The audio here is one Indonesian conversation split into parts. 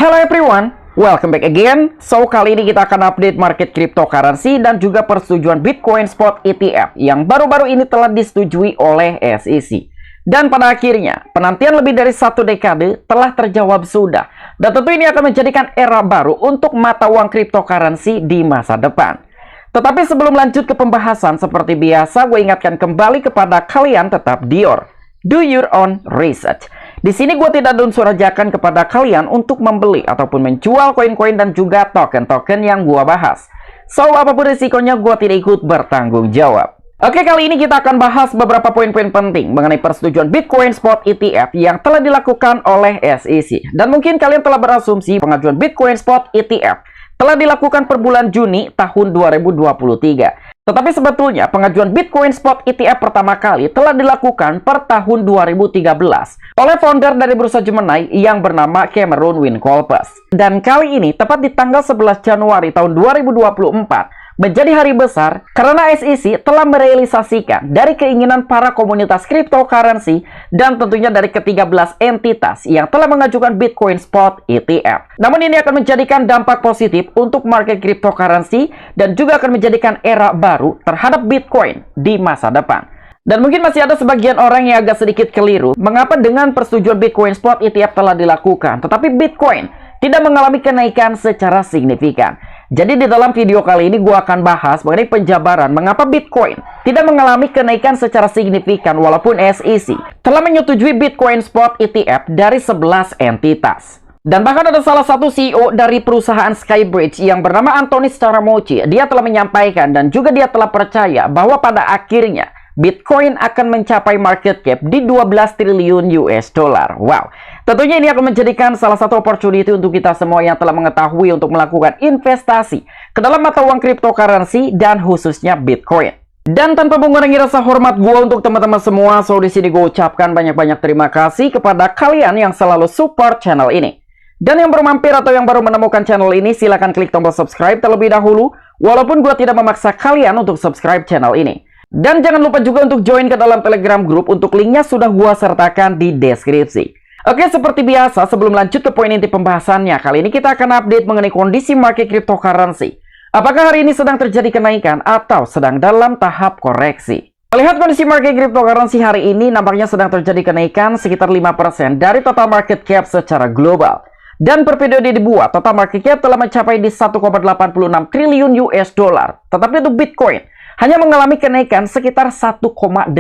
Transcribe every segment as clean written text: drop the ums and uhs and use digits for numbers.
Hello everyone, welcome back again. So, kali ini kita akan update market cryptocurrency dan juga persetujuan Bitcoin Spot ETF yang baru-baru ini telah disetujui oleh SEC. Dan pada akhirnya, penantian lebih dari 1 dekade telah terjawab sudah. Dan tentu ini akan menjadikan era baru untuk mata uang cryptocurrency di masa depan. Tetapi sebelum lanjut ke pembahasan, seperti biasa, gue ingatkan kembali kepada kalian tetap Dior. Do your own research. Di sini gue tidak unsur ajakan kepada kalian untuk membeli ataupun menjual koin-koin dan juga token-token yang gue bahas. So, apapun risikonya gue tidak ikut bertanggung jawab. Oke, kali ini kita akan bahas beberapa poin-poin penting mengenai persetujuan Bitcoin Spot ETF yang telah dilakukan oleh SEC. Dan mungkin kalian telah berasumsi pengajuan Bitcoin Spot ETF telah dilakukan per bulan Juni tahun 2023. Tetapi sebetulnya pengajuan Bitcoin Spot ETF pertama kali telah dilakukan per tahun 2013 oleh founder dari Bursa Gemini yang bernama Cameron Winkolpes. Dan kali ini tepat di tanggal 11 Januari tahun 2024 menjadi hari besar karena SEC telah merealisasikan dari keinginan para komunitas cryptocurrency dan tentunya dari ke-13 entitas yang telah mengajukan Bitcoin Spot ETF. Namun ini akan menjadikan dampak positif untuk market cryptocurrency dan juga akan menjadikan era baru terhadap Bitcoin di masa depan. Dan mungkin masih ada sebagian orang yang agak sedikit keliru mengapa dengan persetujuan Bitcoin Spot ETF telah dilakukan, tetapi Bitcoin tidak mengalami kenaikan secara signifikan. Jadi di dalam video kali ini gue akan bahas mengenai penjabaran mengapa Bitcoin tidak mengalami kenaikan secara signifikan walaupun SEC telah menyetujui Bitcoin Spot ETF dari 11 entitas. Dan bahkan ada salah satu CEO dari perusahaan Skybridge yang bernama Anthony Scaramucci. Dia telah menyampaikan dan juga dia telah percaya bahwa pada akhirnya Bitcoin akan mencapai market cap di 12 triliun US dollar. Wow, tentunya ini akan menjadikan salah satu opportunity untuk kita semua yang telah mengetahui untuk melakukan investasi ke dalam mata uang cryptocurrency dan khususnya Bitcoin. Dan tanpa mengurangi rasa hormat gue untuk teman-teman semua, so di sini gue ucapkan banyak-banyak terima kasih kepada kalian yang selalu support channel ini. Dan yang baru mampir atau yang baru menemukan channel ini, silahkan klik tombol subscribe terlebih dahulu, walaupun gue tidak memaksa kalian untuk subscribe channel ini. Dan jangan lupa juga untuk join ke dalam Telegram Group, untuk linknya sudah gua sertakan di deskripsi. Oke, seperti biasa, sebelum lanjut ke poin inti pembahasannya, kali ini kita akan update mengenai kondisi market cryptocurrency. Apakah hari ini sedang terjadi kenaikan atau sedang dalam tahap koreksi? Melihat kondisi market cryptocurrency hari ini, nampaknya sedang terjadi kenaikan sekitar 5% dari total market cap secara global. Dan per periode dibuat, total market cap telah mencapai di 1,86 triliun US dollar. Tetapi untuk Bitcoin hanya mengalami kenaikan sekitar 1,8%.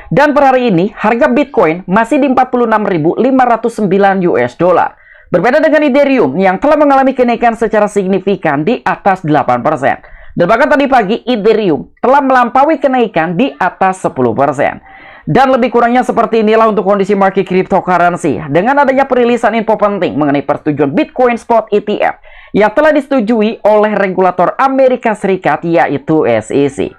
Dan per hari ini, harga Bitcoin masih di 46.509 US dollar. Berbeda dengan Ethereum yang telah mengalami kenaikan secara signifikan di atas 8%. Dan bahkan tadi pagi, Ethereum telah melampaui kenaikan di atas 10%. Dan lebih kurangnya seperti inilah untuk kondisi market cryptocurrency dengan adanya perilisan info penting mengenai persetujuan Bitcoin Spot ETF yang telah disetujui oleh regulator Amerika Serikat, yaitu SEC.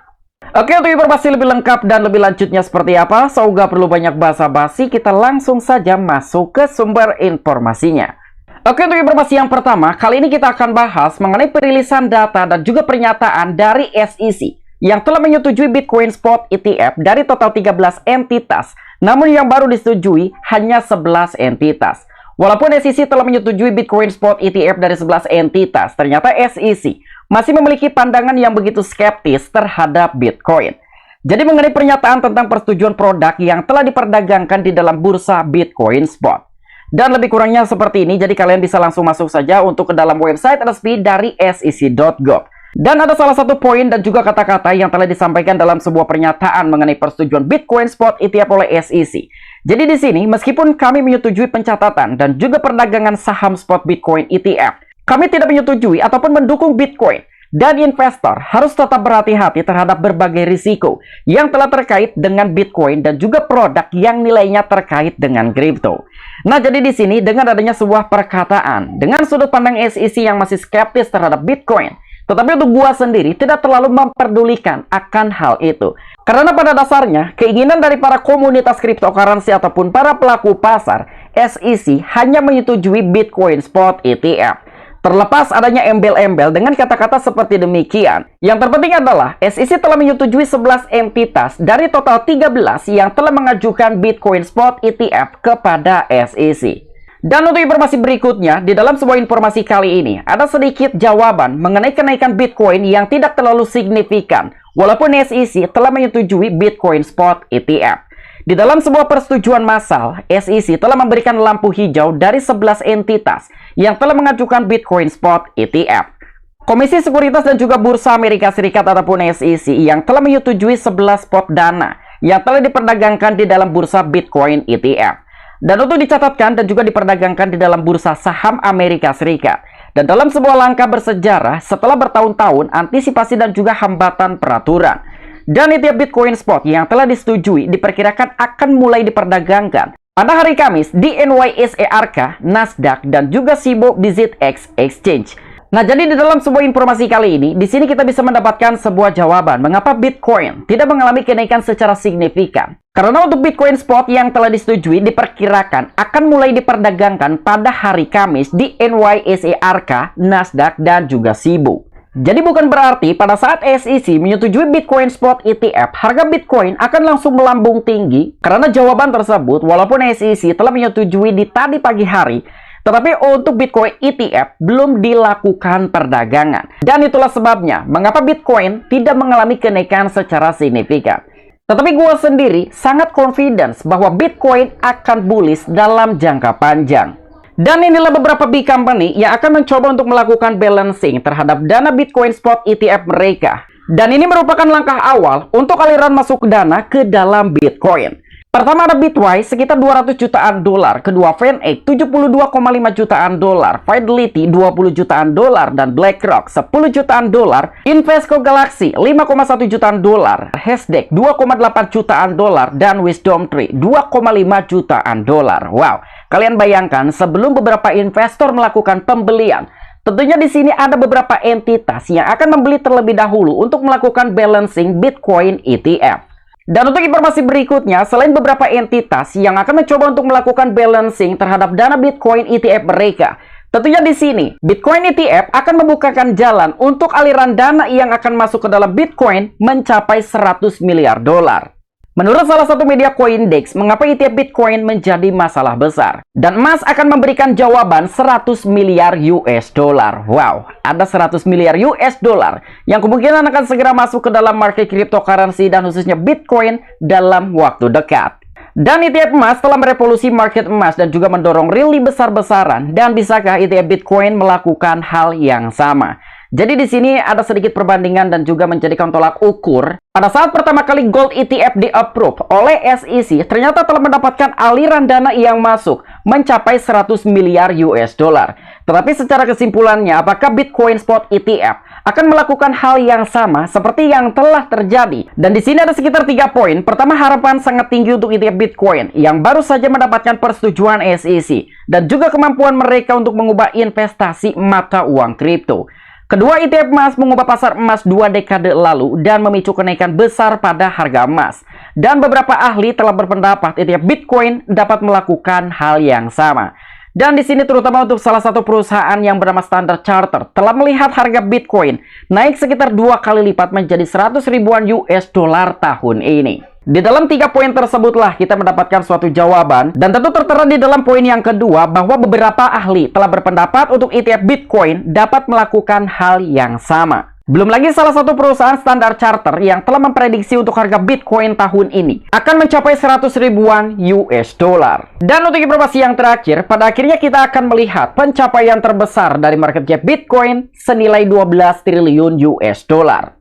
Oke, untuk informasi lebih lengkap dan lebih lanjutnya seperti apa, so gak perlu banyak basa-basi, kita langsung saja masuk ke sumber informasinya. Oke, untuk informasi yang pertama, kali ini kita akan bahas mengenai perilisan data dan juga pernyataan dari SEC yang telah menyetujui Bitcoin Spot ETF dari total 13 entitas, namun yang baru disetujui hanya 11 entitas. Walaupun SEC telah menyetujui Bitcoin Spot ETF dari 11 entitas, ternyata SEC masih memiliki pandangan yang begitu skeptis terhadap Bitcoin. Jadi mengenai pernyataan tentang persetujuan produk yang telah diperdagangkan di dalam bursa Bitcoin Spot. Dan lebih kurangnya seperti ini, jadi kalian bisa langsung masuk saja untuk ke dalam website resmi dari sec.gov. Dan ada salah satu poin dan juga kata-kata yang telah disampaikan dalam sebuah pernyataan mengenai persetujuan Bitcoin Spot ETF oleh SEC. Jadi di sini, meskipun kami menyetujui pencatatan dan juga perdagangan saham spot Bitcoin ETF, kami tidak menyetujui ataupun mendukung Bitcoin. Dan investor harus tetap berhati-hati terhadap berbagai risiko yang telah terkait dengan Bitcoin dan juga produk yang nilainya terkait dengan kripto. Nah, jadi di sini dengan adanya sebuah perkataan dengan sudut pandang SEC yang masih skeptis terhadap Bitcoin, tetapi untuk gua sendiri tidak terlalu memperdulikan akan hal itu. Karena pada dasarnya, keinginan dari para komunitas cryptocurrency ataupun para pelaku pasar, SEC hanya menyetujui Bitcoin Spot ETF. Terlepas adanya embel-embel dengan kata-kata seperti demikian, yang terpenting adalah SEC telah menyetujui 11 entitas dari total 13 yang telah mengajukan Bitcoin Spot ETF kepada SEC. Dan untuk informasi berikutnya, di dalam sebuah informasi kali ini, ada sedikit jawaban mengenai kenaikan Bitcoin yang tidak terlalu signifikan, walaupun SEC telah menyetujui Bitcoin Spot ETF. Di dalam sebuah persetujuan massal, SEC telah memberikan lampu hijau dari 11 entitas yang telah mengajukan Bitcoin Spot ETF. Komisi Sekuritas dan juga Bursa Amerika Serikat ataupun SEC yang telah menyetujui 11 spot dana yang telah diperdagangkan di dalam bursa Bitcoin ETF. Dan untuk dicatatkan dan juga diperdagangkan di dalam bursa saham Amerika Serikat. Dan dalam sebuah langkah bersejarah setelah bertahun-tahun antisipasi dan juga hambatan peraturan. Dan ETF Bitcoin Spot yang telah disetujui diperkirakan akan mulai diperdagangkan pada hari Kamis di NYSE Arca, Nasdaq, dan juga Cboe di ZX Exchange. Nah, jadi di dalam sebuah informasi kali ini, di sini kita bisa mendapatkan sebuah jawaban mengapa Bitcoin tidak mengalami kenaikan secara signifikan. Karena untuk Bitcoin Spot yang telah disetujui diperkirakan akan mulai diperdagangkan pada hari Kamis di NYSE Arca, Nasdaq, dan juga Cboe. Jadi bukan berarti pada saat SEC menyetujui Bitcoin Spot ETF, harga Bitcoin akan langsung melambung tinggi. Karena jawaban tersebut, walaupun SEC telah menyetujui di tadi pagi hari, tetapi untuk Bitcoin ETF belum dilakukan perdagangan. Dan itulah sebabnya mengapa Bitcoin tidak mengalami kenaikan secara signifikan. Tetapi gue sendiri sangat confidence bahwa Bitcoin akan bullish dalam jangka panjang. Dan inilah beberapa big company yang akan mencoba untuk melakukan balancing terhadap dana Bitcoin Spot ETF mereka. Dan ini merupakan langkah awal untuk aliran masuk dana ke dalam Bitcoin. Pertama ada Bitwise sekitar 200 jutaan dolar, kedua VanEck 72,5 jutaan dolar, Fidelity 20 jutaan dolar, dan BlackRock 10 jutaan dolar, Invesco Galaxy 5,1 jutaan dolar, Hasdaq 2,8 jutaan dolar, dan WisdomTree 2,5 jutaan dolar. Wow, kalian bayangkan sebelum beberapa investor melakukan pembelian, tentunya di sini ada beberapa entitas yang akan membeli terlebih dahulu untuk melakukan balancing Bitcoin ETF. Dan untuk informasi berikutnya, selain beberapa entitas yang akan mencoba untuk melakukan balancing terhadap dana Bitcoin ETF mereka, tentunya di sini Bitcoin ETF akan membukakan jalan untuk aliran dana yang akan masuk ke dalam Bitcoin mencapai 100 miliar dolar. Menurut salah satu media Coindex, mengapa ETF Bitcoin menjadi masalah besar? Dan emas akan memberikan jawaban 100 miliar US dollar. Wow, ada 100 miliar US dollar yang kemungkinan akan segera masuk ke dalam market cryptocurrency dan khususnya Bitcoin dalam waktu dekat. Dan ETF emas telah merevolusi market emas dan juga mendorong rally besar-besaran. Dan bisakah ETF Bitcoin melakukan hal yang sama? Jadi di sini ada sedikit perbandingan dan juga menjadikan tolak ukur. Pada saat pertama kali Gold ETF di-approve oleh SEC, ternyata telah mendapatkan aliran dana yang masuk mencapai 100 miliar US dollar. Tetapi secara kesimpulannya, apakah Bitcoin Spot ETF akan melakukan hal yang sama seperti yang telah terjadi? Dan di sini ada sekitar 3 poin. Pertama, harapan sangat tinggi untuk ETF Bitcoin yang baru saja mendapatkan persetujuan SEC dan juga kemampuan mereka untuk mengubah investasi mata uang kripto. Kedua, ETF emas mengubah pasar emas 2 dekade lalu dan memicu kenaikan besar pada harga emas. Dan beberapa ahli telah berpendapat ETF Bitcoin dapat melakukan hal yang sama. Dan di sini terutama untuk salah satu perusahaan yang bernama Standard Chartered telah melihat harga Bitcoin naik sekitar 2 kali lipat menjadi 100 ribuan US dollar tahun ini. Di dalam 3 poin tersebutlah kita mendapatkan suatu jawaban, dan tentu tertera di dalam poin yang kedua bahwa beberapa ahli telah berpendapat untuk ETF Bitcoin dapat melakukan hal yang sama. Belum lagi salah satu perusahaan Standard Chartered yang telah memprediksi untuk harga Bitcoin tahun ini akan mencapai 100 ribuan US dollar. Dan untuk informasi yang terakhir, pada akhirnya kita akan melihat pencapaian terbesar dari market cap Bitcoin senilai 12 triliun US dollar.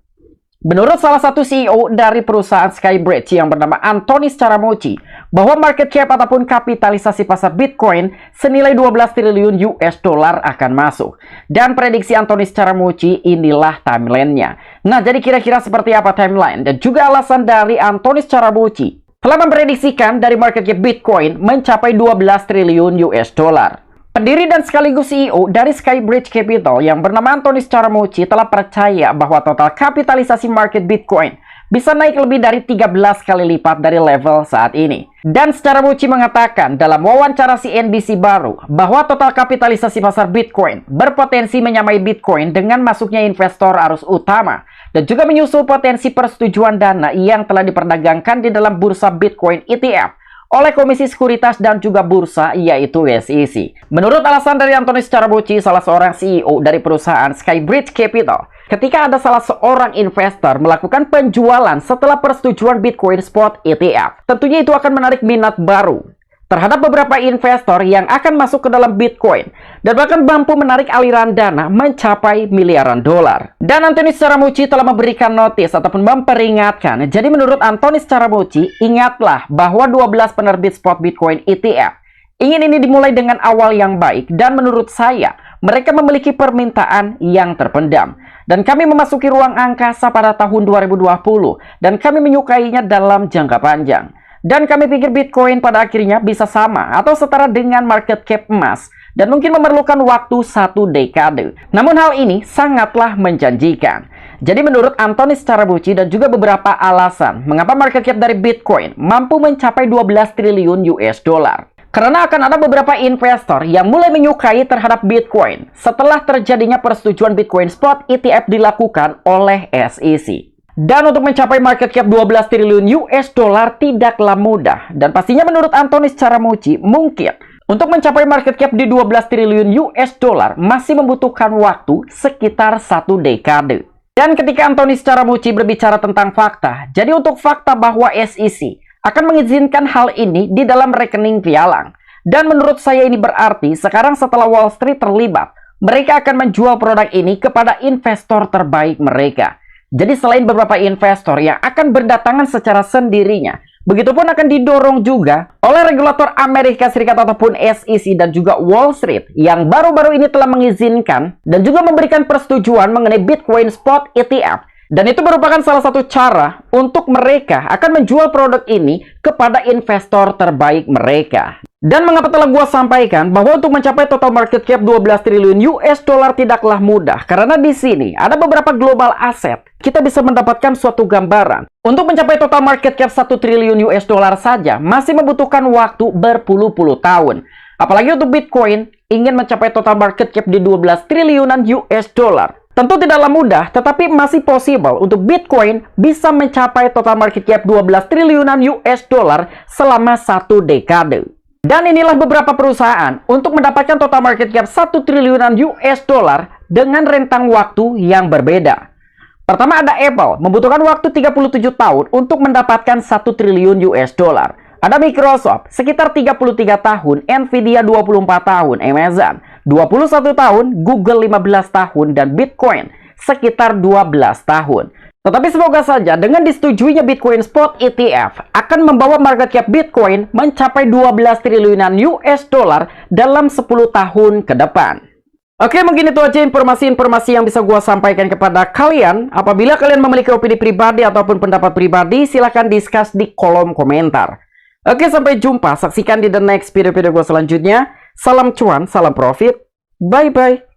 Menurut salah satu CEO dari perusahaan Skybridge yang bernama Anthony Scaramucci, bahwa market cap ataupun kapitalisasi pasar Bitcoin senilai 12 triliun US dollar akan masuk. Dan prediksi Anthony Scaramucci inilah timelinenya. Nah, jadi kira-kira seperti apa timeline dan juga alasan dari Anthony Scaramucci telah memprediksikan dari market cap Bitcoin mencapai 12 triliun US dollar. Pendiri dan sekaligus CEO dari Skybridge Capital yang bernama Anthony Scaramucci telah percaya bahwa total kapitalisasi market Bitcoin bisa naik lebih dari 13 kali lipat dari level saat ini. Dan Scaramucci mengatakan dalam wawancara CNBC baru bahwa total kapitalisasi pasar Bitcoin berpotensi menyamai Bitcoin dengan masuknya investor arus utama dan juga menyusul potensi persetujuan dana yang telah diperdagangkan di dalam bursa Bitcoin ETF oleh Komisi Sekuritas dan juga Bursa, yaitu SEC. Menurut alasan dari Anthony Scaramucci, salah seorang CEO dari perusahaan Skybridge Capital, ketika ada salah seorang investor melakukan penjualan setelah persetujuan Bitcoin Spot ETF, tentunya itu akan menarik minat baru terhadap beberapa investor yang akan masuk ke dalam Bitcoin dan bahkan mampu menarik aliran dana mencapai miliaran dolar. Dan Anthony Scaramucci telah memberikan notis ataupun memperingatkan. Jadi menurut Anthony Scaramucci, ingatlah bahwa 12 penerbit spot Bitcoin ETF ingin ini dimulai dengan awal yang baik, dan menurut saya mereka memiliki permintaan yang terpendam. Dan kami memasuki ruang angkasa pada tahun 2020 dan kami menyukainya dalam jangka panjang. Dan kami pikir Bitcoin pada akhirnya bisa sama atau setara dengan market cap emas dan mungkin memerlukan waktu 1 dekade. Namun hal ini sangatlah menjanjikan. Jadi menurut Anthony Scaramucci dan juga beberapa alasan mengapa market cap dari Bitcoin mampu mencapai 12 triliun US dollar. Karena akan ada beberapa investor yang mulai menyukai terhadap Bitcoin setelah terjadinya persetujuan Bitcoin Spot ETF dilakukan oleh SEC. Dan untuk mencapai market cap 12 triliun US dollar tidaklah mudah. Dan pastinya menurut Anthony Scaramucci, mungkin untuk mencapai market cap di 12 triliun US dollar masih membutuhkan waktu sekitar 1 dekade. Dan ketika Anthony Scaramucci berbicara tentang fakta, jadi untuk fakta bahwa SEC akan mengizinkan hal ini di dalam rekening pialang. Dan menurut saya ini berarti sekarang setelah Wall Street terlibat, mereka akan menjual produk ini kepada investor terbaik mereka. Jadi selain beberapa investor yang akan berdatangan secara sendirinya, begitupun akan didorong juga oleh regulator Amerika Serikat ataupun SEC dan juga Wall Street yang baru-baru ini telah mengizinkan dan juga memberikan persetujuan mengenai Bitcoin Spot ETF. Dan itu merupakan salah satu cara untuk mereka akan menjual produk ini kepada investor terbaik mereka. Dan mengapa telah gua sampaikan bahwa untuk mencapai total market cap 12 triliun US dollar tidaklah mudah, karena di sini ada beberapa global aset. Kita bisa mendapatkan suatu gambaran. Untuk mencapai total market cap 1 triliun US dollar saja masih membutuhkan waktu berpuluh-puluh tahun. Apalagi untuk Bitcoin ingin mencapai total market cap di 12 triliunan US dollar. Tentu tidaklah mudah, tetapi masih possible untuk Bitcoin bisa mencapai total market cap 12 triliunan US dollar selama 1 dekade. Dan inilah beberapa perusahaan untuk mendapatkan total market cap 1 triliunan US dollar dengan rentang waktu yang berbeda. Pertama ada Apple, membutuhkan waktu 37 tahun untuk mendapatkan 1 triliun US dollar. Ada Microsoft, sekitar 33 tahun, Nvidia 24 tahun, Amazon 21 tahun, Google 15 tahun, dan Bitcoin sekitar 12 tahun. Tetapi semoga saja dengan disetujuinya Bitcoin Spot ETF akan membawa market cap Bitcoin mencapai 12 triliunan US dollar dalam 10 tahun ke depan. Oke, mungkin itu aja informasi-informasi yang bisa gua sampaikan kepada kalian. Apabila kalian memiliki opini pribadi ataupun pendapat pribadi, silahkan discuss di kolom komentar. Oke, sampai jumpa. Saksikan di the next video-video gua selanjutnya. Salam cuan, salam profit. Bye-bye.